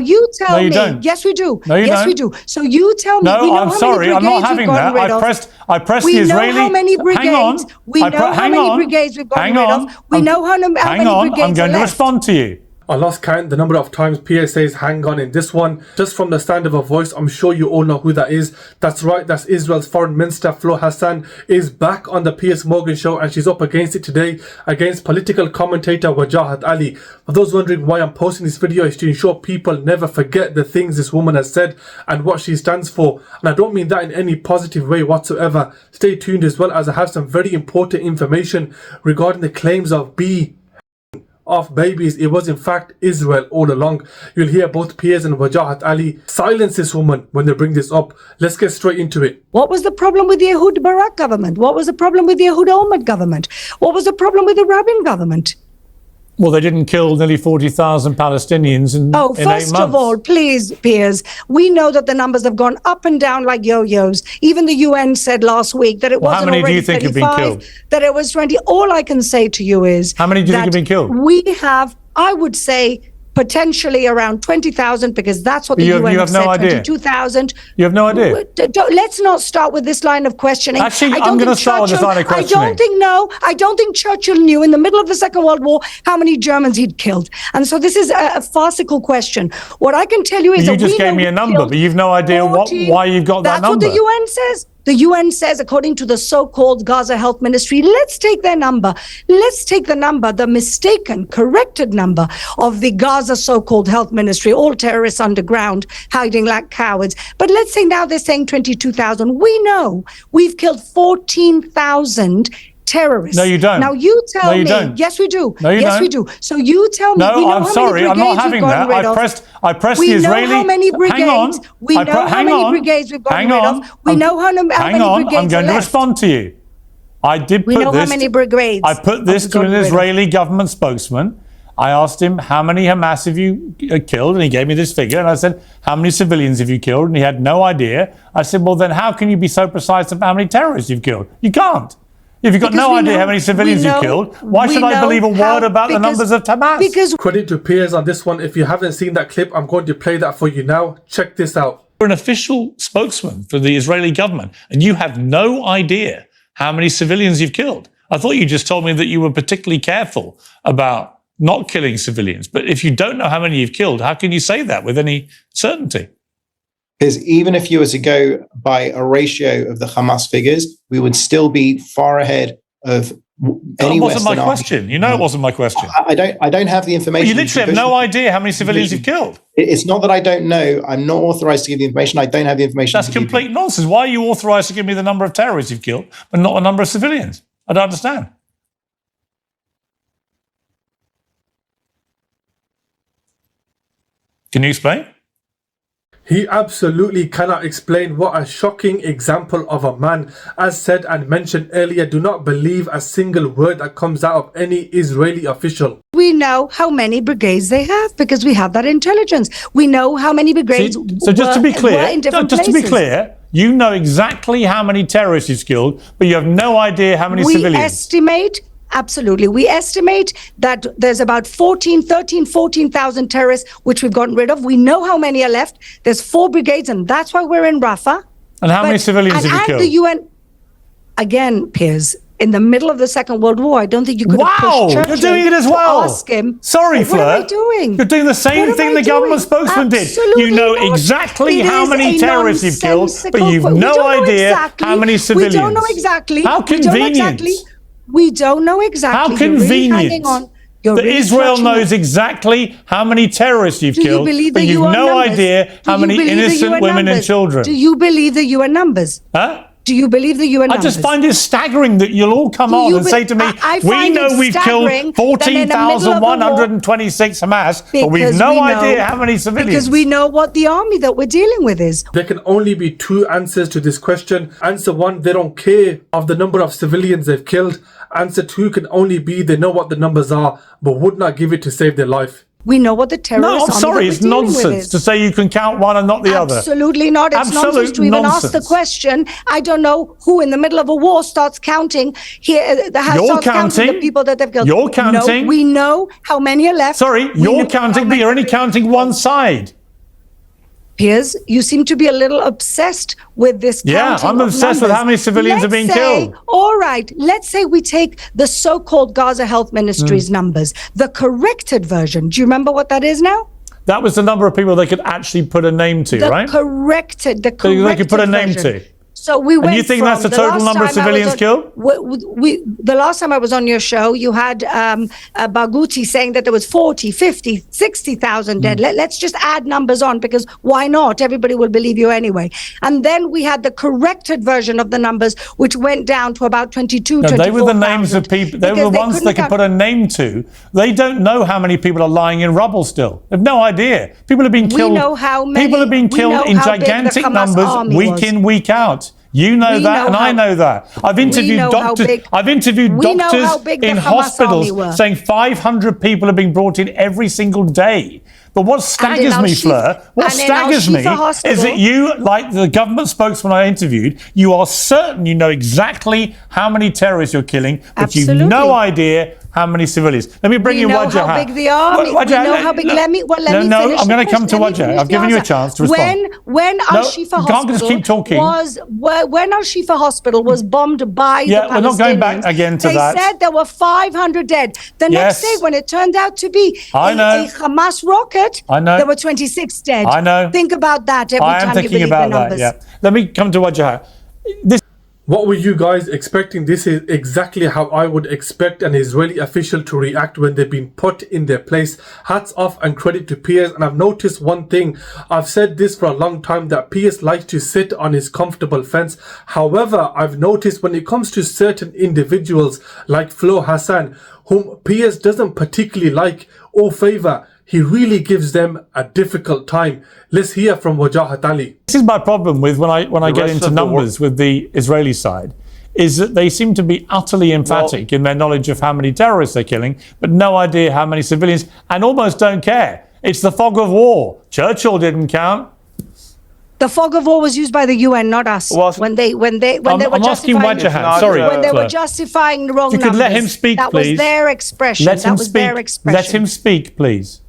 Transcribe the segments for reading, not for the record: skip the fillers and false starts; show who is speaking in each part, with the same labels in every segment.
Speaker 1: You tell me.
Speaker 2: Don't.
Speaker 1: Yes, we do.
Speaker 2: No, you
Speaker 1: yes,
Speaker 2: don't.
Speaker 1: we do. So you tell me.
Speaker 2: No, I'm sorry. I'm not having that. I pressed the Israeli.
Speaker 1: We know how many brigades.
Speaker 2: Hang on.
Speaker 1: We know how many brigades we've gotten rid of. We know how many brigades are left.
Speaker 2: Hang on. I'm going to respond to you.
Speaker 3: I lost count the number of times Piers says hang on in this one. Just from the sound of her voice, I'm sure you all know who that is. That's right, that's Israel's Foreign Minister Fleur Hassan is back on the Piers Morgan show, and she's up against it today against political commentator Wajahat Ali. For those wondering why I'm posting this video, is to ensure people never forget the things this woman has said and what she stands for. And I don't mean that in any positive way whatsoever. Stay tuned as well, as I have some very important information regarding the claims of of babies. It was in fact Israel all along. You'll hear both Piers and Wajahat Ali silence this woman when they bring this up. Let's get straight into it.
Speaker 1: What was the problem with the Ehud Barak government? What was the problem with the Ehud Olmert government? What was the problem with the Rabin government?
Speaker 2: Well, they didn't kill nearly 40,000 Palestinians in 8 months.
Speaker 1: First of all, please, Piers, we know that the numbers have gone up and down like yo-yos. Even the UN said last week that it wasn't already 35,
Speaker 2: how many do you think have been killed?
Speaker 1: That it was 20. All I can say to you is...
Speaker 2: How many do you think have been killed?
Speaker 1: We have, I would say, potentially around 20,000, because that's what the UN
Speaker 2: have
Speaker 1: said,
Speaker 2: no idea.
Speaker 1: 22,000.
Speaker 2: You have no idea?
Speaker 1: Let's not start with this line of questioning.
Speaker 2: Actually, I'm going to start with this line of questioning.
Speaker 1: I don't think Churchill knew in the middle of the Second World War how many Germans he'd killed. And so this is a farcical question. What I can tell you is
Speaker 2: that you just gave me a number, but you've no idea why you've got that number.
Speaker 1: That's what the UN says. The UN says, according to the so-called Gaza Health Ministry, let's take their number. Let's take the number, the mistaken, corrected number of the Gaza so-called Health Ministry, all terrorists underground, hiding like cowards. But let's say now they're saying 22,000. We know we've killed 14,000 terrorists.
Speaker 2: No, you don't.
Speaker 1: Now you tell me.
Speaker 2: Don't.
Speaker 1: Yes, we do.
Speaker 2: No, you
Speaker 1: yes,
Speaker 2: don't.
Speaker 1: we do. So you tell me.
Speaker 2: No,
Speaker 1: we know
Speaker 2: I'm sorry. I'm not having that. I pressed the Israeli.
Speaker 1: We know how many brigades.
Speaker 2: Hang on.
Speaker 1: We know how many brigades we've gotten rid of. We know how many brigades
Speaker 2: Hang on. I'm going to respond to you. I did put this.
Speaker 1: We know how many brigades.
Speaker 2: I put this to an Israeli government spokesman. I asked him, how many Hamas have you killed? And he gave me this figure. And I said, how many civilians have you killed? And he had no idea. I said, well, then how can you be so precise about how many terrorists you've killed? You can't. If you've got no idea how many civilians you've killed, why should I believe a word about the numbers of Hamas?
Speaker 3: Credit to Piers on this one. If you haven't seen that clip, I'm going to play that for you now. Check this out.
Speaker 2: You're an official spokesman for the Israeli government, and you have no idea how many civilians you've killed. I thought you just told me that you were particularly careful about not killing civilians. But if you don't know how many you've killed, how can you say that with any certainty?
Speaker 4: Because even if you were to go by a ratio of the Hamas figures, we would still be far ahead of any
Speaker 2: That wasn't my question. You know it wasn't my question.
Speaker 4: I don't have the information.
Speaker 2: Well, you literally have no idea how many civilians you've killed.
Speaker 4: It's not that I don't know. I'm not authorized to give the information. I don't have the information.
Speaker 2: That's complete nonsense. Why are you authorized to give me the number of terrorists you've killed, but not the number of civilians? I don't understand. Can you explain?
Speaker 3: He absolutely cannot explain. What a shocking example of a man. As said and mentioned earlier, do not believe a single word that comes out of any Israeli official.
Speaker 1: We know how many brigades they have because we have that intelligence. We know how many brigades.
Speaker 2: So just to be clear, you know exactly how many terrorists you've killed, but you have no idea how many civilians.
Speaker 1: We estimate. Absolutely. We estimate that there's about 14,000 terrorists, which we've gotten rid of. We know how many are left. There's 4 brigades, and that's why we're in Rafa.
Speaker 2: And how many civilians have you killed?
Speaker 1: The UN, again, Piers, in the middle of the Second World War, I don't think you could have pushed Churchill.
Speaker 2: You're doing it as well.
Speaker 1: Ask him.
Speaker 2: Sorry, Fleur.
Speaker 1: What am I doing?
Speaker 2: You're doing the same thing the government spokesman did. You know exactly how many terrorists you've killed, but you've no idea how many civilians.
Speaker 1: We don't know exactly.
Speaker 2: How convenient.
Speaker 1: We don't know exactly.
Speaker 2: How convenient that Israel knows exactly how many terrorists you've killed, but you've no idea how many innocent women and children.
Speaker 1: Do you believe the UN numbers?
Speaker 2: Huh?
Speaker 1: Do you believe the UN numbers?
Speaker 2: I just find it staggering that you'll all come on and say to me, we know we've killed 14,126 Hamas, but we've no idea how many civilians.
Speaker 1: Because we know what the army that we're dealing with is.
Speaker 3: There can only be 2 answers to this question. Answer 1, they don't care of the number of civilians they've killed. Answer 2 can only be they know what the numbers are, but would not give it to save their life.
Speaker 1: We know what the terrorists
Speaker 2: No, I'm sorry, it's nonsense to say you can count one and not the other.
Speaker 1: Absolutely not. It's nonsense to even ask the question. I don't know who in the middle of a war starts counting here. Counting the people that they've killed.
Speaker 2: You're counting.
Speaker 1: No, we know how many are left.
Speaker 2: Sorry, you're counting, but you're only counting one side.
Speaker 1: Piers, you seem to be a little obsessed with this.
Speaker 2: Yeah,
Speaker 1: counting
Speaker 2: I'm
Speaker 1: of
Speaker 2: obsessed with
Speaker 1: numbers.
Speaker 2: how many civilians are being killed.
Speaker 1: All right, let's say we take the so-called Gaza Health Ministry's numbers, the corrected version. Do you remember what that is now?
Speaker 2: That was the number of people they could actually put a name to, right?
Speaker 1: The corrected
Speaker 2: they could put a name
Speaker 1: version.
Speaker 2: to.
Speaker 1: So we went.
Speaker 2: And you think that's the total number of civilians killed?
Speaker 1: The last time I was on your show, you had Barghouti saying that there was 40, 50, 60,000 dead. Let's just add numbers on, because why not? Everybody will believe you anyway. And then we had the corrected version of the numbers, which went down to about 22, 24,000.
Speaker 2: They were the names of people. They were the ones they could put a name to. They don't know how many people are lying in rubble still. They have no idea. People have been killed.
Speaker 1: We know how many.
Speaker 2: People have been killed in gigantic numbers, week in, week out. You know that, and I know that. I've interviewed doctors. I've interviewed doctors in hospitals saying 500 people are being brought in every single day. But what staggers me, Fleur, what staggers me is that you, like the government spokesman I interviewed, you are certain you know exactly how many terrorists you're killing, but you've no idea how many civilians. Let me bring you Wajahat.
Speaker 1: We know how big the army. We know how big. Let me finish.
Speaker 2: No, I'm going to come to Wajahat. I've given you a chance to respond.
Speaker 1: When Al-Shifa Hospital
Speaker 2: can't just keep talking.
Speaker 1: When Al-Shifa Hospital was bombed by the Palestinians,
Speaker 2: we're not going back again to that.
Speaker 1: They said there were 500 dead. The next day, when it turned out to be a Hamas rocket, there were 26 dead.
Speaker 2: I know.
Speaker 1: Think about that every time you believe the numbers.
Speaker 2: Let me come to Wajahat.
Speaker 3: What were you guys expecting? This is exactly how I would expect an Israeli official to react when they've been put in their place. Hats off and credit to Piers. And I've noticed one thing. I've said this for a long time, that Piers likes to sit on his comfortable fence. However, I've noticed when it comes to certain individuals like Fleur Hassan, whom Piers doesn't particularly like or favor, he really gives them a difficult time. Let's hear from Wajahat Ali.
Speaker 2: This is my problem with when I get into numbers with the Israeli side, is that they seem to be utterly emphatic in their knowledge of how many terrorists they're killing, but no idea how many civilians, and almost don't care. It's the fog of war. Churchill didn't count.
Speaker 1: The fog of war was used by the UN, not us. When they were
Speaker 2: asking Wajahat. Sorry,
Speaker 1: when they were justifying the wrong numbers.
Speaker 2: You could let him speak,
Speaker 1: that
Speaker 2: please.
Speaker 1: Was their expression. That was their expression.
Speaker 2: Let him speak, please.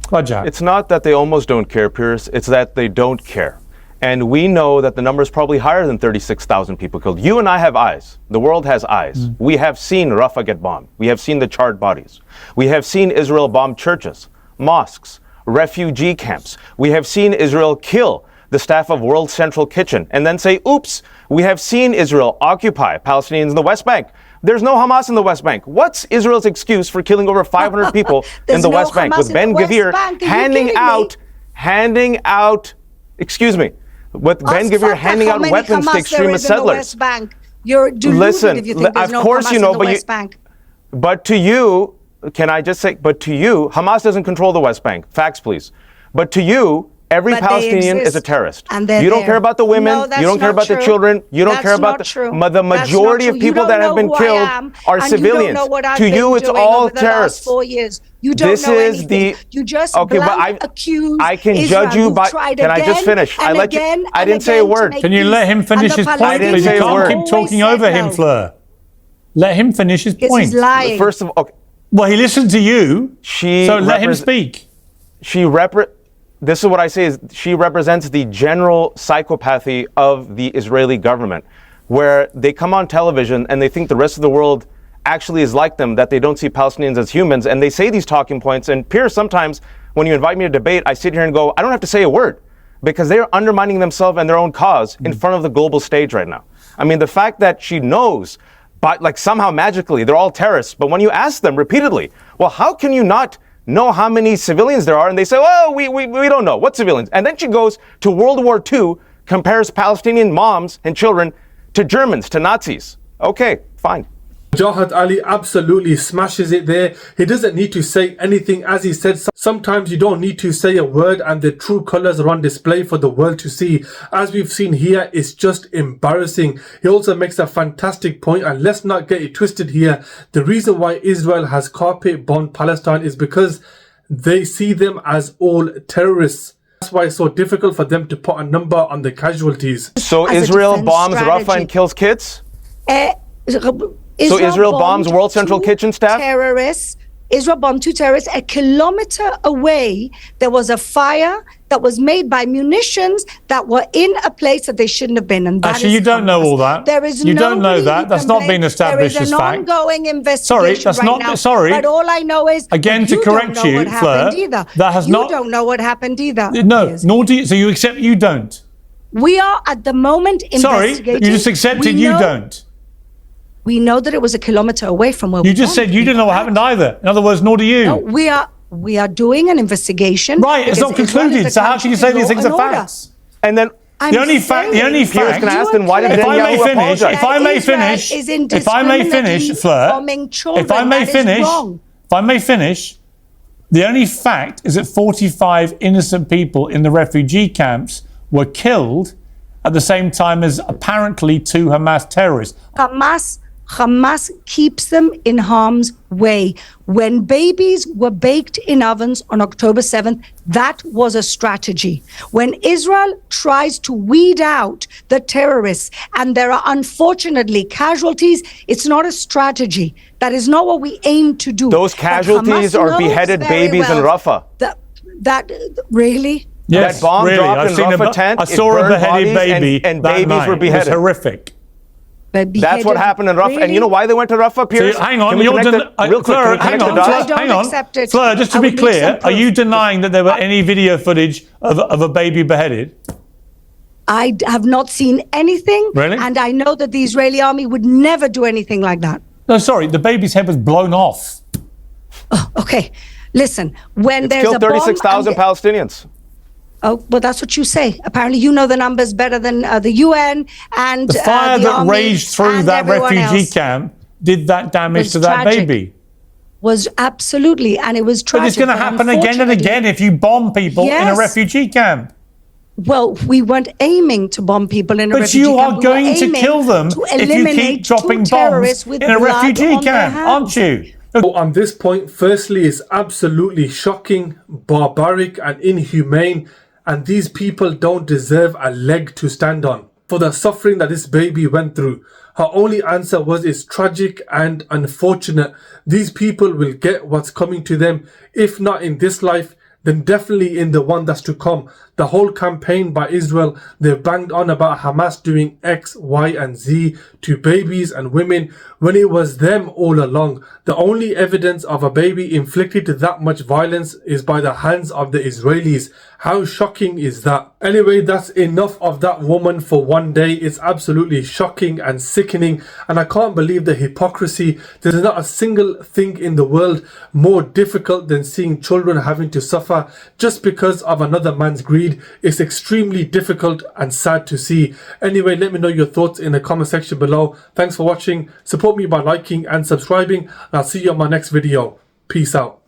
Speaker 2: Wajahat.
Speaker 5: It's not that they almost don't care, Piers. It's that they don't care. And we know that the number is probably higher than 36,000 people killed. You and I have eyes. The world has eyes. We have seen Rafa get bombed. We have seen the charred bodies. We have seen Israel bomb churches, mosques, refugee camps. We have seen Israel kill the staff of World Central Kitchen and then say, oops, we have seen Israel occupy Palestinians in the West Bank. There's no Hamas in the West Bank. What's Israel's excuse for killing over 500 people in the West Bank? With Ben-Gvir handing out, excuse me, with Ben-Gvir handing out weapons to extremist settlers. Listen, of course you know, but to you, can I just say, but to you, Hamas doesn't control the West Bank. Facts, please. But to you, every Palestinian is a terrorist. You don't care about the women. You don't care about the children. You don't care about the majority of people that have been killed are civilians. To you, it's all terrorists.
Speaker 1: 4 years. You don't know anything. You just accuse
Speaker 5: I can judge you by. Can I just finish? I let you. I didn't say a word.
Speaker 2: Can you let him finish his point?
Speaker 5: I didn't say a word.
Speaker 2: Keep talking over him, Fleur. Let him finish his point.
Speaker 1: He's lying.
Speaker 5: First of all,
Speaker 2: well, he listened to you. So let him speak.
Speaker 5: This is what I say is she represents the general psychopathy of the Israeli government, where they come on television and they think the rest of the world actually is like them, that they don't see Palestinians as humans, and they say these talking points. And Piers, sometimes when you invite me to debate, I sit here and go, I don't have to say a word, because they're undermining themselves and their own cause in front of the global stage right now. I mean, the fact that she knows, but like somehow magically they're all terrorists, but when you ask them repeatedly, well, how can you not know how many civilians there are? And they say, well, we don't know. What civilians? And then she goes to World War II, compares Palestinian moms and children to Germans, to Nazis. Okay, fine.
Speaker 3: Wajahat Ali absolutely smashes it there. He doesn't need to say anything. As he said, sometimes you don't need to say a word and the true colors are on display for the world to see. As we've seen here, it's just embarrassing. He also makes a fantastic point, and let's not get it twisted here. The reason why Israel has carpet bombed Palestine is because they see them as all terrorists. That's why it's so difficult for them to put a number on the
Speaker 5: So Israel bombs Rafa and kills kids? So Israel bombs World Central Kitchen staff?
Speaker 1: Terrorists Israel bombed 2 terrorists. A kilometer away, there was a fire that was made by munitions that were in a place that they shouldn't have been. And that
Speaker 2: Actually,
Speaker 1: is
Speaker 2: you don't know
Speaker 1: Hamas.
Speaker 2: all that.
Speaker 1: There is
Speaker 2: You don't know
Speaker 1: nobody
Speaker 2: that.
Speaker 1: you
Speaker 2: That's
Speaker 1: can
Speaker 2: not
Speaker 1: blame.
Speaker 2: been established
Speaker 1: there
Speaker 2: as
Speaker 1: is an
Speaker 2: fact.
Speaker 1: ongoing investigation
Speaker 2: Sorry, that's
Speaker 1: right
Speaker 2: not.
Speaker 1: now.
Speaker 2: Sorry.
Speaker 1: But all I know is
Speaker 2: Again,
Speaker 1: that
Speaker 2: to
Speaker 1: you
Speaker 2: correct
Speaker 1: don't know
Speaker 2: you,
Speaker 1: what happened
Speaker 2: Fleur,
Speaker 1: either.
Speaker 2: that has
Speaker 1: you
Speaker 2: not-
Speaker 1: don't know what happened either.
Speaker 2: No,
Speaker 1: Piers.
Speaker 2: nor do you. So you accept you don't.
Speaker 1: We are at the moment
Speaker 2: Sorry,
Speaker 1: investigating.
Speaker 2: you just accepted
Speaker 1: We
Speaker 2: you
Speaker 1: know-
Speaker 2: don't.
Speaker 1: We know that it was a kilometer away from where
Speaker 2: You
Speaker 1: we
Speaker 2: just
Speaker 1: bombed.
Speaker 2: said you didn't know what happened either. In other words, nor do you.
Speaker 1: No, we are doing an investigation.
Speaker 2: Right, it's
Speaker 1: because
Speaker 2: not
Speaker 1: Israel is
Speaker 2: concluded.
Speaker 1: the
Speaker 2: So how can you say
Speaker 1: country
Speaker 2: these
Speaker 1: of
Speaker 2: things
Speaker 1: law
Speaker 2: are
Speaker 1: and order.
Speaker 2: facts?
Speaker 5: And then
Speaker 2: The only fact. The only
Speaker 5: Piers
Speaker 2: fact.
Speaker 5: can ask them, why did
Speaker 2: If I may
Speaker 5: Netanyahu
Speaker 2: finish,
Speaker 5: apologize?
Speaker 2: if I may
Speaker 1: Israel
Speaker 2: finish,
Speaker 1: is
Speaker 2: if I may finish,
Speaker 1: indiscriminately
Speaker 2: Fleur,
Speaker 1: bombing children.
Speaker 2: if I may
Speaker 1: That is
Speaker 2: finish,
Speaker 1: wrong.
Speaker 2: if I may finish, the only fact is that 45 innocent people in the refugee camps were killed at the same time as apparently 2 Hamas terrorists.
Speaker 1: Hamas keeps them in harm's way. When babies were baked in ovens on October 7th, that was a strategy. When Israel tries to weed out the terrorists and there are unfortunately casualties, it's not a strategy. That is not what we aim to do.
Speaker 5: Those
Speaker 1: But
Speaker 5: casualties
Speaker 1: Hamas
Speaker 5: are
Speaker 1: knows
Speaker 5: beheaded
Speaker 1: very
Speaker 5: babies in
Speaker 1: well
Speaker 5: Rafah.
Speaker 1: That really?
Speaker 2: Yes,
Speaker 5: That bomb
Speaker 2: really.
Speaker 5: dropped
Speaker 2: I've
Speaker 5: in
Speaker 2: seen
Speaker 5: Rafah
Speaker 2: a,
Speaker 5: tent,
Speaker 2: I
Speaker 5: it
Speaker 2: saw a
Speaker 5: burned
Speaker 2: beheaded
Speaker 5: bodies
Speaker 2: baby
Speaker 5: and
Speaker 2: that
Speaker 5: babies
Speaker 2: night.
Speaker 5: were beheaded.
Speaker 2: It was horrific.
Speaker 5: That's what happened in Rafah. And you
Speaker 1: Really?
Speaker 5: know why they went to Rafah, Piers?
Speaker 2: So, hang on,
Speaker 5: Can we
Speaker 2: you're
Speaker 5: connect real quick,
Speaker 2: Fleur,
Speaker 5: can we
Speaker 2: hang
Speaker 5: connect
Speaker 2: on,
Speaker 5: the
Speaker 2: Fleur,
Speaker 5: dots?
Speaker 1: I don't
Speaker 2: hang on.
Speaker 1: accept it.
Speaker 2: Fleur, just to
Speaker 1: I
Speaker 2: be
Speaker 1: would need
Speaker 2: clear,
Speaker 1: some
Speaker 2: are
Speaker 1: proof.
Speaker 2: you denying that there were any video footage of a baby beheaded?
Speaker 1: I have not seen anything.
Speaker 2: Really?
Speaker 1: And I know that the Israeli army would never do anything like that.
Speaker 2: No, sorry, the baby's head was blown off.
Speaker 1: Oh, okay. Listen, when there's
Speaker 5: Killed
Speaker 1: a bomb...
Speaker 5: 36,000
Speaker 1: and-
Speaker 5: Palestinians.
Speaker 1: Oh, well, that's what you say. Apparently, you know the numbers better than the UN and
Speaker 2: The fire
Speaker 1: the
Speaker 2: that
Speaker 1: army
Speaker 2: raged through
Speaker 1: and
Speaker 2: that
Speaker 1: everyone
Speaker 2: refugee
Speaker 1: else
Speaker 2: camp did that damage
Speaker 1: was
Speaker 2: to that
Speaker 1: tragic.
Speaker 2: baby.
Speaker 1: was absolutely, and it was tragic.
Speaker 2: But it's going to happen again and again if you bomb people in a
Speaker 1: Yes.
Speaker 2: refugee camp.
Speaker 1: Well, we weren't aiming to bomb people in a
Speaker 2: But
Speaker 1: refugee
Speaker 2: you
Speaker 1: camp.
Speaker 2: are
Speaker 1: We were
Speaker 2: going to
Speaker 1: aiming
Speaker 2: kill them
Speaker 1: to
Speaker 2: if you
Speaker 1: eliminate
Speaker 2: keep dropping
Speaker 1: two
Speaker 2: bombs
Speaker 1: terrorists with
Speaker 2: in a
Speaker 1: blood
Speaker 2: refugee
Speaker 1: on their
Speaker 2: camp, aren't
Speaker 1: hands.
Speaker 2: you?
Speaker 3: On this point, firstly, it's absolutely shocking, barbaric, and inhumane, and these people don't deserve a leg to stand on. For the suffering that this baby went through, her only answer was it's tragic and unfortunate. These people will get what's coming to them, if not in this life, then definitely in the one that's to come. The whole campaign by Israel, they've banged on about Hamas doing X, Y, and Z to babies and women when it was them all along. The only evidence of a baby inflicted that much violence is by the hands of the Israelis. How shocking is that? Anyway, that's enough of that woman for one day. It's absolutely shocking and sickening, and I can't believe the hypocrisy. There's not a single thing in the world more difficult than seeing children having to suffer just because of another man's greed. It's extremely difficult and sad to see. Anyway, let me know your thoughts in the comment section below. Thanks for watching. Support me by liking and subscribing, and I'll see you on my next video. Peace out.